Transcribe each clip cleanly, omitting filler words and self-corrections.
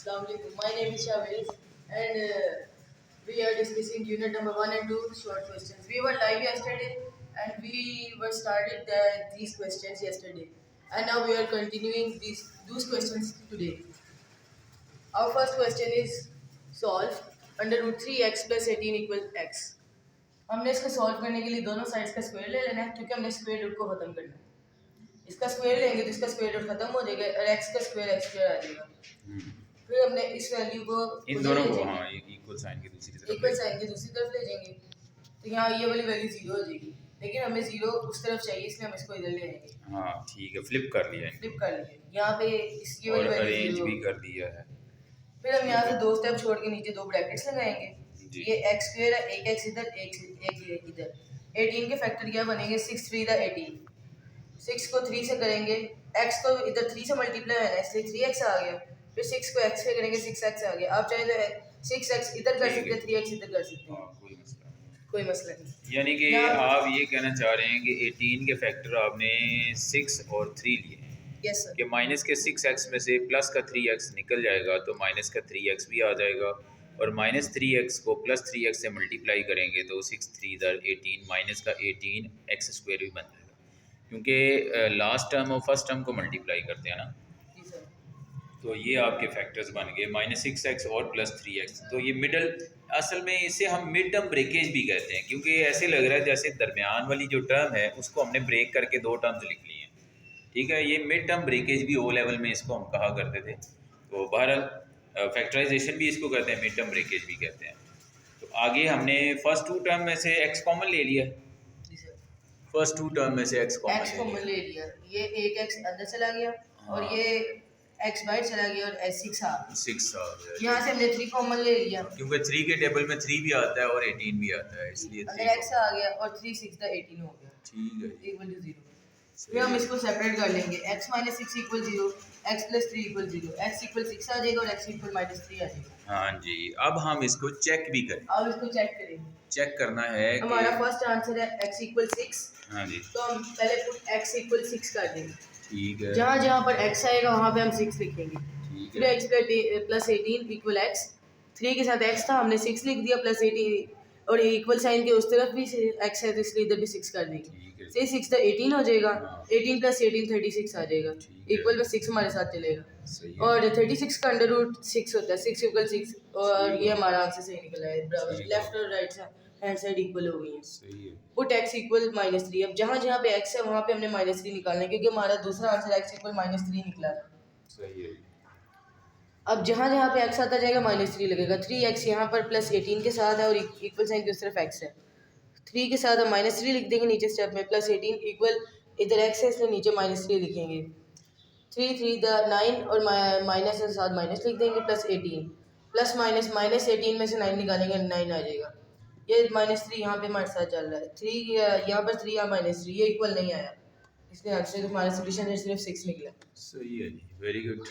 Assalamualaikum. My name is Shawiz, and we are discussing unit number 1 and 2 short questions. We were live yesterday, and we were started these questions yesterday, and now we are continuing those questions today. Our first question is solve under root 3x plus 18 equals x. हमने इसको solve करने के लिए दोनों sides का square ले लेना है क्योंकि हमने स्क्वायर रूट को खत्म करना है। इसका स्क्वायर लेंगे तो इसका स्क्वायर रूट खत्म हो जाएगा और x का स्क्वायर x स्क्वायर आ जाएगा। फिर हमने इस वैल्यू को इन दोनों को इक्वल साइन की दूसरी तरफ ले जाएंगे तो यहाँ ये वाली वैल्यू 0 हो जाएगी, लेकिन हमें 0 उस तरफ चाहिए इसलिए हम इसको इधर ले आएंगे। हाँ ठीक है, फ्लिप कर लिया यहाँ पे इसकी वाली वैल्यू अरेंज भी कर दिया है। फिर हम यहाँ से दो स्टेप छोड़ के नीचे दो ब्रैकेट्स लगाएंगे। ये x स्क्वायर है, एक x इधर एक इधर। 18 के फैक्टर क्या बनेंगे 6 3 द 18। 6 को 3 से करेंगे, x को इधर 3 से मल्टीप्लाई है इसलिए 3x आ गया। फिर 6 को x से करेंगे 6x आ गया। आप चाहे तो 6x इधर कर सकते हैं, 3x इधर कर सकते हैं, कोई मसला नहीं। यानी कि आप ये कहना चाह रहे हैं कि 18 के फैक्टर आपने 6 और 3 लिए हैं। Yes sir. कि माइनस के 6x में से प्लस का 3x निकल जाएगा तो माइनस का 3x भी आ जाएगा, और माइनस 3x को प्लस 3x से मल्टीप्लाई करेंगे तो 6 3 दर 18 माइनस का 18 x स्क्वायर भी बन जाएगा, क्योंकि लास्ट टर्म और फर्स्ट टर्म को मल्टीप्लाई करते हैं ना। तो ये आपके फैक्टर्स बन गए -6x और प्लस 3x। तो ये मिडल, असल में इसे हम मिड टर्म ब्रेकेज भी कहते हैं, क्योंकि ऐसे लग रहा है जैसे दरमियान वाली जो टर्म है उसको हमने ब्रेक करके दो टर्म्स लिख ली हैं। ठीक है, ये मिड टर्म ब्रेकेज भी ओ लेवल में इसको हम कहा करते थे। तो बहरहाल फैक्टराइजेशन भी इसको कहते हैं, मिड टर्म ब्रेकेज भी कहते हैं। तो आगे हमने फर्स्ट टू टर्म में से x कॉमन ले लिया। फर्स्ट टू टर्म में से x कॉमन ले लिया। ये एक x अंदर चला गया और ये x बाहर चला गया और 6 आ गया। यहाँ से हमने 3 कॉमन ले लिया, क्योंकि 3 के टेबल में 3 भी आता है और 18 भी आता है, इसलिए x आ गया और 3 6 द 18 हो गया। ठीक है, इक्वल टू 0। फिर हम इसको सेपरेट कर लेंगे। x - 6 equal 0, x + 3 equal 0, x equal 6 आ जाएगा और x इक्वल -3 आ जाएगा। हाँ जी, अब हम इसको चेक भी करें। अब इसको चेक करेंगे। चेक करना है हमारा फर्स्ट आंसर है x इक्वल 6। हाँ जी, तो हम पहले पुट x इक्वल 6 कर देंगे। ठीक है, जहाँ जहाँ पर x आएगा वहाँ पे हम 6 लिखेंगे। फिर x + 18 इक्वल x। 3 के साथ x था, हमने 6 लिख दिया प्लस 18, और इक्वल साइन के उस तरफ भी x है तो इसलिए इधर भी 6 कर देंगे। से 6 तो 18 हो जाएगा। 18 + 18 36 आ जाएगा। इक्वल में 6 हमारे साथ चलेगा और 36 का अंडर रूट 6 होता है। 6 इक्वल 6 और ये हमारा आंसर सही निकला है। बराबर लेफ्ट और राइट हैंड साइड इक्वल हो गई है। Put x equal -3। अब जहाँ जहाँ पे x है वहाँ पे हमने -3 निकालना है, क्योंकि हमारा दूसरा आंसर x इक्वल -3 निकला था। सही है। अब जहाँ जहाँ पे x आता जाएगा -3 लगेगा। 3x यहाँ पर प्लस 18 के साथ है और इक्वल साइन की उस तरफ x है। 3 के साथ हम -3 लिख देंगे नीचे स्टेप में, प्लस 18 इक्वल इधर x है इसलिए नीचे -3 लिखेंगे। 3 3 द 9 और माइनस के साथ माइनस लिख देंगे, प्लस 18 प्लस माइनस -18 में से 9 निकालेंगे 9 आ जाएगा। ये -3 यहाँ पे हमारे साथ चल रहा है। 3 यहाँ पर 3 यहाँ -3, ये इक्वल नहीं आया, इसलिए आंसर हमारा सोल्यूशन है सिर्फ 6 निकला। सही है जी, वेरी गुड।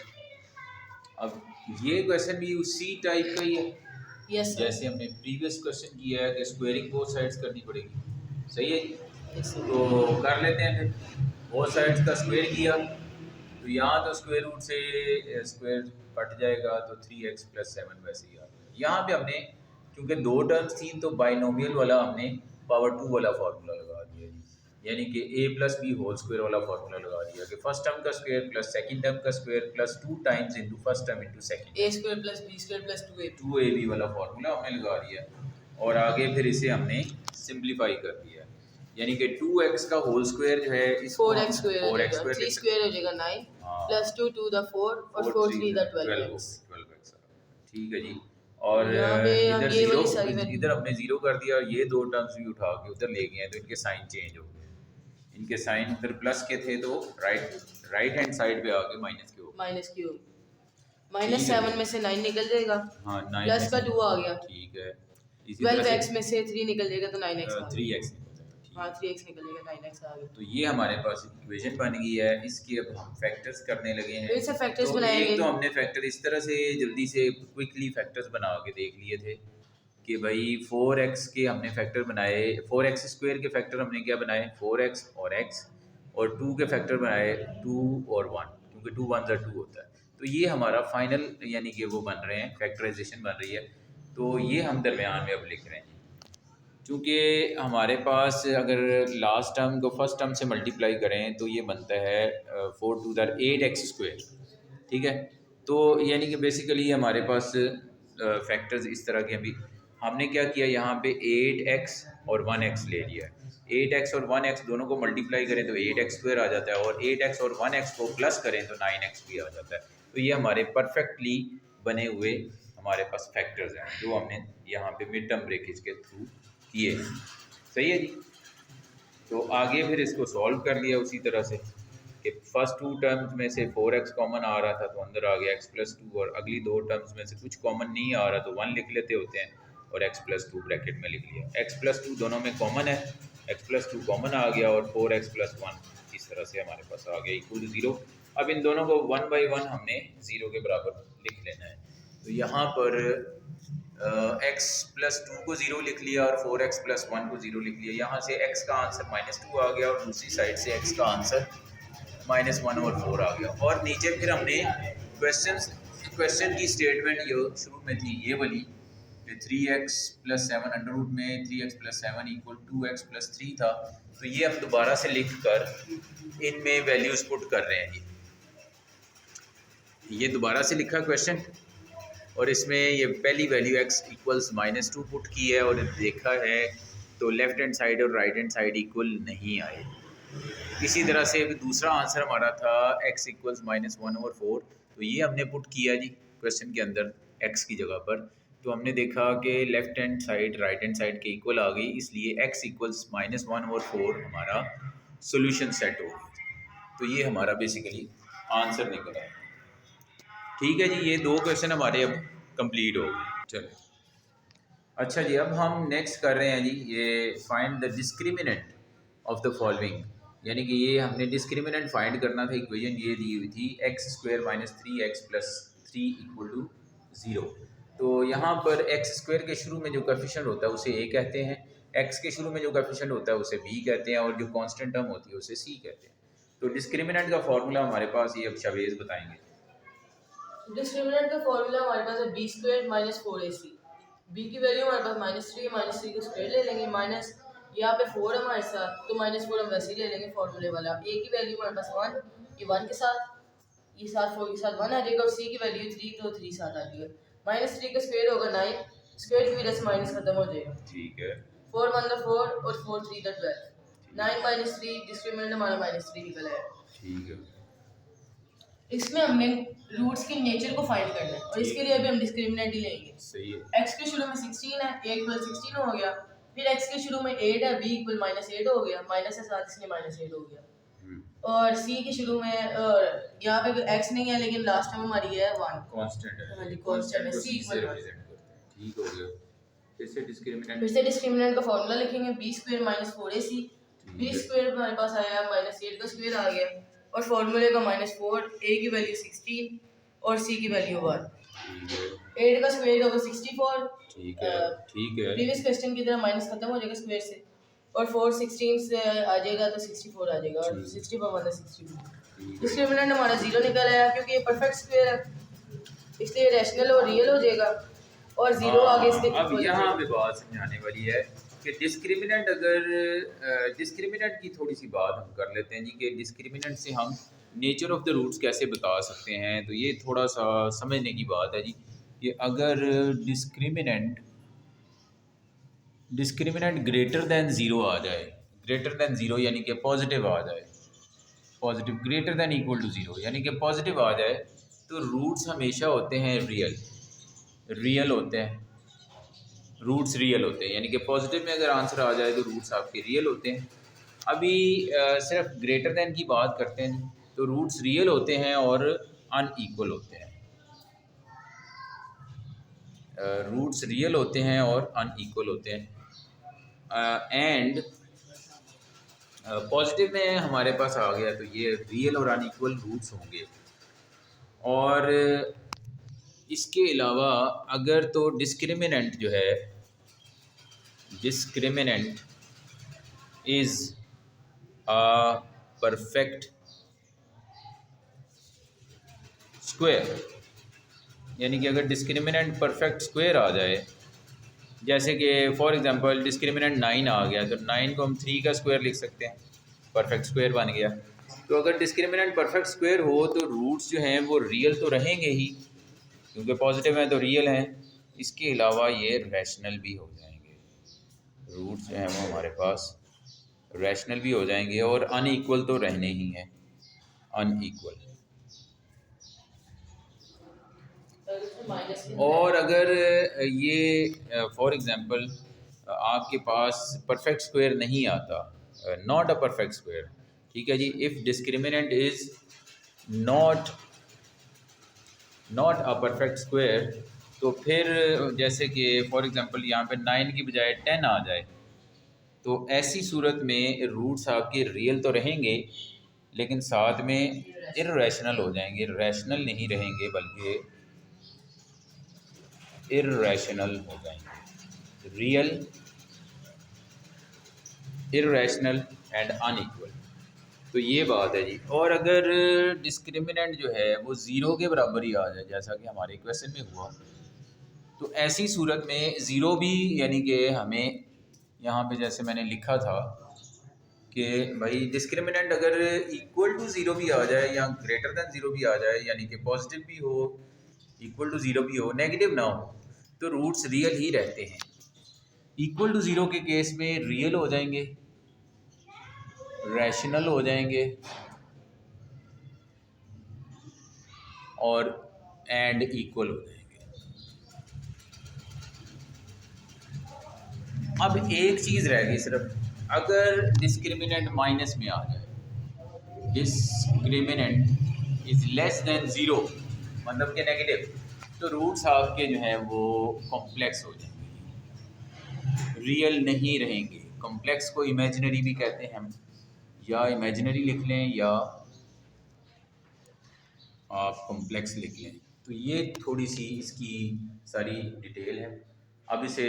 अब ये क्वेश्चन भी उसी टाइप का ही है। Yes sir. जैसे हमने प्रीवियस क्वेश्चन किया है कि स्क्वायरिंग बोथ साइड्स करनी पड़ेगी। सही है जी, तो कर लेते हैं। फिर बोथ साइड्स का स्क्वायर किया तो यहाँ तो स्क्वायर रूट से स्क्वायर कट जाएगा तो 3x + 7 वैसे ही आ गया। यहाँ पे हमने क्योंकि दो टर्म्स थी तो बाइनोमियल वाला हमने पावर 2 वाला फार्मूला लगा दिया जी, यानी कि a + b होल स्क्वायर वाला फार्मूला लगा दिया कि फर्स्ट टर्म का स्क्वायर प्लस सेकंड टर्म का square plus 2 times into first term into second, a square plus b square plus 2ab वाला फार्मूला हमने लगा दिया। और आगे फिर इसे हमने सिंपलीफाई कर दिया, यानी कि 2x का होल स्क्वायर जो है इसको 4x स्क्वायर हो जाएगा, 3 स्क्वायर हो जाएगा 9 प्लस 2 2 द 4 और 4 3 द 12x। ठीक है जी। और इधर हमने 0 कर दिया, ये दो टर्म्स भी उठा के उधर ले गए हैं तो इनके साइन चेंज हो गए। इनके साइन उधर प्लस के थे तो राइट हैंड साइड पे आके माइनस के हो गए। -7 में से 9 निकल जाएगा। हाँ, 9 प्लस का 2 आ गया। ठीक है। 12x में से 3 निकल जाएगा तो 9x 3x। हाँ, 3x निकलेगा, 9x आ गया। तो ये हमारे पास इक्वेशन बन गई है। इसके अब हम फैक्टर्स करने लगे हैं। फिर से फैक्टर्स तो बनाएंगे। एक तो हमने फैक्टर इस तरह से जल्दी से क्विकली फैक्टर्स बना के देख लिए थे कि भाई 4x के हमने फैक्टर बनाए, 4x स्क्वायर के फैक्टर हमने क्या बनाए 4x और x, और 2 के फैक्टर बनाए 2 और 1, क्योंकि 2 1 2 होता है। तो ये हमारा फाइनल यानी कि वो बन रहे हैं, फैक्टराइजेशन बन रही है। तो ये हम दरमियान में अब लिख रहे हैं क्योंकि हमारे पास अगर लास्ट टर्म को फर्स्ट टर्म से मल्टीप्लाई करें तो ये बनता है 4 टू द 8 एक्स स्क्वायर, ठीक है। तो यानी कि बेसिकली हमारे पास फैक्टर्स इस तरह के, अभी हमने क्या किया यहाँ पे 8x और 1x ले लिया। 8x और 1x दोनों को मल्टीप्लाई करें तो 8x² आ जाता है, और 8x और 1x को प्लस करें तो 9x भी आ जाता है। तो ये हमारे परफेक्टली बने हुए हमारे पास फैक्टर्स हैं जो हमने यहाँ पे मिड टर्म ब्रेकेज के थ्रू किए हैं। सही है जी। तो आगे फिर इसको सॉल्व कर लिया उसी तरह से कि फर्स्ट 2 टर्म्स में से 4x कॉमन आ रहा था तो अंदर आ गया x+2, और अगली 2 टर्म्स में से कुछ कॉमन नहीं आ रहा तो 1 लिख लेते होते हैं और x+2 ब्रैकेट में लिख लिया। x+2 दोनों में कॉमन है, x+2 कॉमन आ गया और 4x+1 इस तरह से हमारे पास आ गया इक्वल टू 0। अब इन दोनों को 1 बाई 1 हमने 0 के बराबर लिख लेना है। तो यहाँ पर x+2 को 0 लिख लिया और 4x+1 को 0 लिख लिया। यहाँ से x का आंसर -2 आ गया और दूसरी साइड से x का आंसर -1 और 4 आ गया। और नीचे फिर हमने क्वेश्चन की स्टेटमेंट ये शुरू में थी ये वाली कि 3x+7 अंडर रूट में 3x+7 इक्वल 2x+3 था। तो ये हम दोबारा से लिख कर इनमें वैल्यूज़ पुट कर रहे हैं। ये दोबारा से लिखा क्वेश्चन और इसमें ये पहली वैल्यू x इक्वल्स -2 पुट की है और देखा है तो लेफ़्ट हैंड साइड और राइट हैंड साइड इक्वल नहीं आए। इसी तरह से दूसरा आंसर हमारा था x इक्वल्स -1/4, तो ये हमने पुट किया जी क्वेश्चन के अंदर x की जगह पर। तो हमने देखा कि left hand side right hand side के इक्वल आ गई, इसलिए x इक्वल्स -1/4 हमारा सोल्यूशन सेट हो गया। तो ये हमारा बेसिकली आंसर निकला है। ठीक है जी, ये 2 क्वेश्चन हमारे अब कंप्लीट हो गए। चलो अच्छा जी, अब हम नेक्स्ट कर रहे हैं जी ये find the discriminant of the following, यानी कि ये हमने डिस्क्रिमिनेंट फाइंड करना था। इक्वेशन ये दी हुई थी x² - 3x+3 इक्वल टू 0। तो यहाँ पर x² के शुरू में जो कोएफिशिएंट होता है उसे a कहते हैं, x के शुरू में जो कोएफिशिएंट होता है उसे b कहते हैं, और जो कांस्टेंट टर्म होती है उसे c कहते हैं। तो डिस्क्रिमिनेंट का फॉर्मूला हमारे पास ये अब शावेज बताएंगे। डिस्क्रिमिनेंट का फॉर्मूला हमारे पास है b² - 4ac। b की वैल्यू हमारे पास -3 का स्क्वायर ले लेंगे, माइनस यहाँ पे 4 हमारे साथ तो -4 हम वैसे ही ले लेंगे फॉर्मूले वाला। a की वैल्यू हमारे पास 1, ये 1 के साथ, ये साथ 4 के साथ 1 आ जाएगा, और c की वैल्यू 3 तो 3 साथ आ जाएगा। -3 का स्क्वायर होगा 9, स्क्वायर की वजह से माइनस खत्म हो जाएगा। ठीक है, 4 1 द 4 और 4 3 द 12, 9 - 3 डिस्क्रिमिनेंट हमारा -3 निकला है। ठीक है। इसमें हमने रूट्स के नेचर को फाइंड करना है और इसके लिए अभी हम डिस्क्रिमिनेंट ही लेंगे। सही है। x के शुरू में 16 है, a इक्वल 16 हो गया, फिर x के शुरू में 8 है, b इक्वल -8 हो गया, माइनस के साथ इसलिए -8 हो गया। और c के शुरू में यहाँ पे x नहीं है लेकिन लास्ट टाइम हमारी है 1 कांस्टेंट है। हाँ जी, कांस्टेंट है, c इक्वल 1। ठीक हो गया। फिर से डिस्क्रिमिनेंट का फॉर्मूला लिखेंगे b² - 4ac। b² हमारे पास आया -8 का स्क्वायर आ गया, और फॉर्मूले का -4, a की वैल्यू 16 और c की वैल्यू 1। 8 का स्क्वायर होगा 64। ठीक है, ठीक है। प्रीवियस क्वेश्चन की तरह माइनस खत्म हो जाएगा स्क्वायर से, और 4 16 से आ जाएगा तो 64 आ जाएगा, और 64 - 64 डिस्क्रिमिनेंट हमारा 0 निकल आया क्योंकि ये परफेक्ट स्क्वायर है, इसलिए रैशनल और रियल हो जाएगा, और 0 आगे इसके। अब यहाँ पे बात समझाने वाली है कि डिस्क्रिमिनेंट, अगर डिस्क्रिमिनेंट की थोड़ी सी बात हम कर लेते हैं जी कि डिस्क्रिमिनेंट से हम नेचर ऑफ द रूट्स कैसे बता सकते हैं। तो ये थोड़ा सा समझने की बात है जी कि अगर डिस्क्रिमिनेंट ग्रेटर दैन 0 आ जाए, ग्रेटर दैन 0 यानी कि पॉजिटिव आ जाए, positive greater than equal to 0 यानी कि पॉजिटिव आ जाए, तो रूट्स हमेशा होते हैं रियल होते हैं, रूट्स रियल होते हैं, यानी कि पॉजिटिव में अगर आंसर आ जाए तो रूट्स आपके रियल होते हैं। अभी सिर्फ ग्रेटर दैन की बात करते हैं तो रूट्स रियल होते हैं और अनइक्वल होते हैं, रूट्स रियल होते हैं और अनइक्वल होते हैं। एंड पॉजिटिव में हमारे पास आ गया तो ये रियल और अनइक्वल रूट्स होंगे। और इसके अलावा अगर तो डिस्क्रिमिनेंट जो है, discriminant is a perfect square, यानी कि अगर डिस्क्रिमिनेंट परफेक्ट स्क्वायर आ जाए, जैसे कि फॉर एग्जांपल डिस्क्रिमिनेंट 9 आ गया, तो 9 को हम 3 का स्क्वायर लिख सकते हैं, परफेक्ट स्क्वायर बन गया। तो अगर डिस्क्रिमिनेंट परफेक्ट स्क्वायर हो तो रूट्स जो हैं वो रियल तो रहेंगे ही, क्योंकि पॉजिटिव हैं तो रियल हैं। इसके अलावा ये रैशनल भी हो जाएंगे, रूट्स जो हैं वो हमारे पास रैशनल भी हो जाएंगे, और अनइक्वल तो रहने ही हैं, अनइक्वल। और अगर ये फॉर एग्जांपल आपके पास परफेक्ट स्क्वायर नहीं आता, नॉट अ परफेक्ट स्क्वायर, ठीक है जी, if discriminant is not a perfect square, तो फिर जैसे कि फॉर एग्जांपल यहाँ पे 9 की बजाय 10 आ जाए, तो ऐसी सूरत में रूट्स आपके रियल तो रहेंगे लेकिन साथ में इर्रेशनल हो जाएंगे, रैशनल नहीं रहेंगे बल्कि इर्रेशनल हो जाएंगे, रियल, इर्रेशनल एंड अनइक्वल। तो ये बात है जी। और अगर डिस्क्रिमिनेंट जो है वो ज़ीरो के बराबर ही आ जाए, जैसा कि हमारे क्वेश्चन में हुआ, तो ऐसी सूरत में ज़ीरो भी, यानी कि हमें यहाँ पे जैसे मैंने लिखा था कि भाई डिस्क्रिमिनेंट अगर इक्वल टू ज़ीरो भी आ जाए या ग्रेटर दैन ज़ीरो भी आ जाए, यानी कि पॉजिटिव भी हो, इक्वल टू ज़ीरो भी हो, नेगेटिव ना हो, तो रूट्स रियल ही रहते हैं। इक्वल टू ज़ीरो के केस में रियल हो जाएंगे, रैशनल हो जाएंगे और एंड इक्वल हो जाएंगे। अब एक चीज़ रह गई सिर्फ, अगर डिस्क्रिमिनेंट माइनस में आ जाए, discriminant is less than zero, मतलब कि नेगेटिव, तो रूट्स आपके जो हैं वो कॉम्प्लेक्स हो जाएंगे, रियल नहीं रहेंगे। कॉम्प्लेक्स को इमेजिनरी भी कहते हैं हम, या इमेजिनरी लिख लें या आप कॉम्प्लेक्स लिख लें। तो ये थोड़ी सी इसकी सारी डिटेल है। अब इसे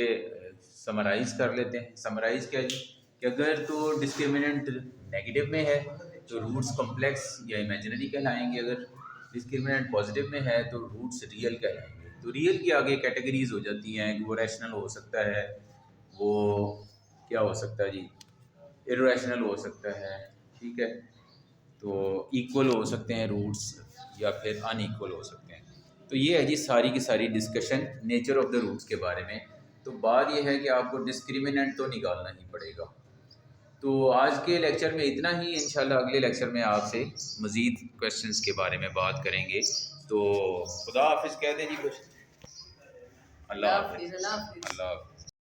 समराइज़ कर लेते हैं। समराइज़ क्या जी, कि अगर तो डिस्क्रिमिनेंट नेगेटिव में है तो रूट्स कॉम्प्लेक्स या इमेजिनरी कहलाएंगे, अगर डिस्क्रिमिनेंट पॉजिटिव में है तो रूट्स रियल कहलाएंगे। तो रियल की आगे कैटेगरीज हो जाती हैं, वो रैशनल हो सकता है, वो क्या हो सकता है जी, इर्रेशनल हो सकता है, ठीक है, तो इक्वल हो सकते हैं रूट्स या फिर अनइक्वल हो सकते हैं। तो ये है जी सारी की सारी discussion nature of the roots के बारे में। तो बात ये है कि आपको डिस्क्रिमिनेंट तो निकालना ही पड़ेगा। तो आज के लेक्चर में इतना ही, इंशाल्लाह अगले लेक्चर में आपसे मज़ीद क्वेश्चंस के बारे में बात करेंगे। तो खुदा हाफिज़ कह दें जी कुछ। अल्लाह हाफिज़। अल्लाह हाफिज़। अल्लाह हाफिज़।